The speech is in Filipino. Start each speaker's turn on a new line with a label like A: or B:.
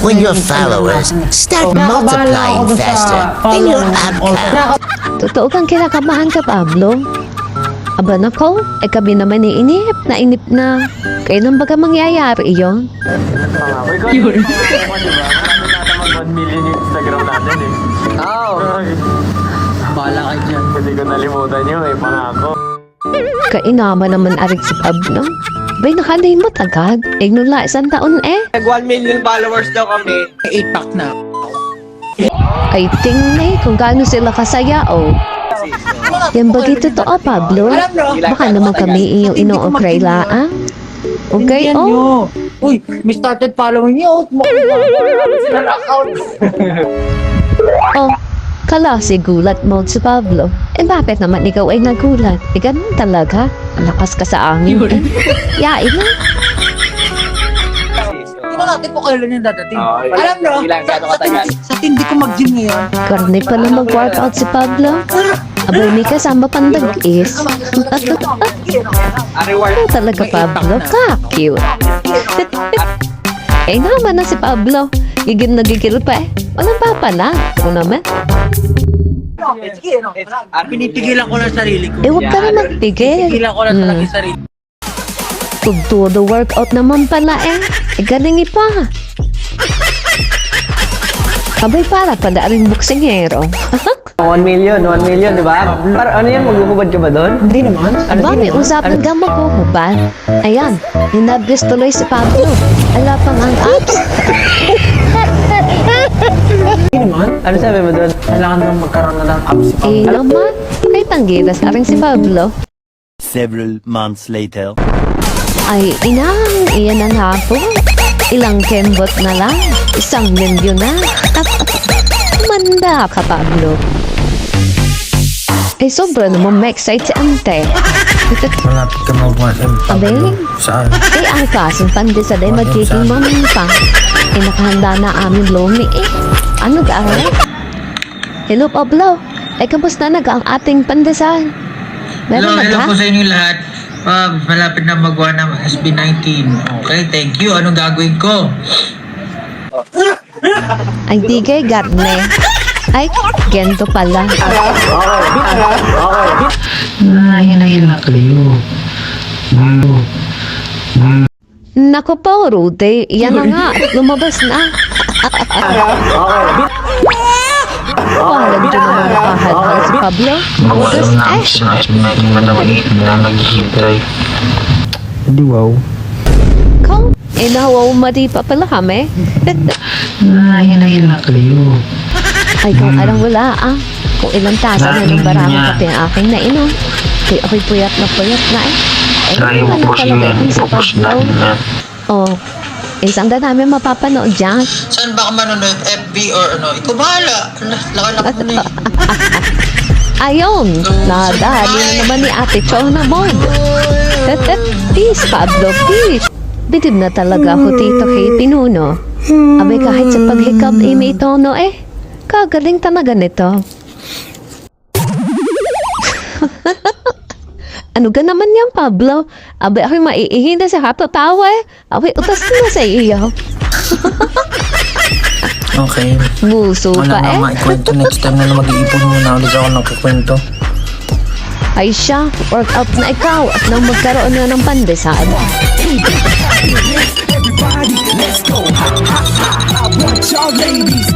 A: when your followers start multiplying faster than your app count.
B: Totoo kang kinakabahan ka, Pablo? Aba nako, kami naman iinip na. Kailan baga mangyayari iyon?
C: Yun. Mag 1 million yung Instagram natin eh.
D: Bahala kayo dyan.
C: Hindi ko nalimutan yun eh, pangako.
B: Kainama naman arik si Pablo. Bay nakanay mo tagad. Ignula isang taon eh.
D: Nag 1 million followers daw kami. 8-pack na.
B: Ay tingnan kung gaano sila kasaya oh. Yan ba totoo, Pablo? Baka naman kami iyong ino-okray laang. Okay, oh.
D: Uy, may started following you. Sila na account.
B: Oh, kalasi gulat mo si Pablo. Bakit naman ikaw ay nagulat? Ganun talaga. Lakas ka sa angin. Yain na.
D: Tingnan natin po kailan yung dadating. Alam nyo, sa tindi ko mag-gym ngayon.
B: Karne pala mag-workout si Pablo. Abay, may kasama pandag-is. Ano talaga, Pablo? Ka-cute. Eh naman na si Pablo. Gigil na gigil pa eh. Walang papa na. Ako naman.
D: Pinipigilan ko lang sarili ko.
B: Eh, huwag ka na magpigil.
D: Pinipigilan ko lang talaga yung sarili.
B: Kung todo workout naman pala eh. Galing pa. Abay, para pala rin buksingero.
E: 1 million, di ba? Ano yan, magbuhubad ka ba doon?
D: Hindi naman.
B: Aba, may usapan ka maghuhubad. Ayan, hinablis tuloy si Pablo. Ala pang ang apps.
D: Hindi naman.
E: Ano sabi mo doon?
D: Kailangan nang magkaroon na ng apps.
B: Eh naman, kay tanggilas na rin si Pablo.
F: Several months later.
B: Ay, inang, iyan ang hapon. Ilang kembot na lang. 1 milyon na. Manda ka, Pablo. Eh, sobra naman ma-excite si Ante.
G: Malapit ka mag-1M.
B: Abay,
G: Saan?
B: eh, ang klaseng pandesal ay magiging mamimpa. Eh, nakahanda na aming lomi eh. Ano gaaral? Hello, Pablo. Eh, kamusta na ang ating pandesal? Meron na
H: Hello
B: ka?
H: po sa inyo lahat. Malapit na magawa ng SB19. Okay, thank you. Anong gagawin ko?
B: Ay, di kay Garne. Ay, gento pala. Nako po, Rude. Yan na nga. Lumabas na. Walang dyan naman nakahadhal si Pablo. Lumabas
G: Hindi wow.
B: Kung, nahawaw mati pa pala kami. Ay, kung alam wala kung ilang tasa na ng baraming kape ang aking nainom. Kaya ako'y puyat na eh. Ay, ano talaga yung sa Pablo. Oh, isang na namin mapapanood dyan.
H: Saan ba ka manonood? FB or ano? Ikaw bahala. Lakan ako na eh.
B: Ayun, nadali na naman ni Ate Chona Mod. Peace, Pablo, peace. Bitib na talaga ako dito kay Pinuno. Abay kahit sa paghikab may tono eh. Kagaling talaga nito. Ano ka naman yan, Pablo? Abay ako'y maiihin na sa katatawa eh. Abay utas na sa iyo.
G: Okay.
B: Muso
G: Wala
B: pa
G: na
B: eh.
G: maikwento. Next time na mag-iipon muna ulit ako nagkukwento.
B: Ay siya, workout na ikaw at nang magkaroon na ng pandesal.
I: Everybody, let's go. Ha, ha, ha, ha. I want y'all ladies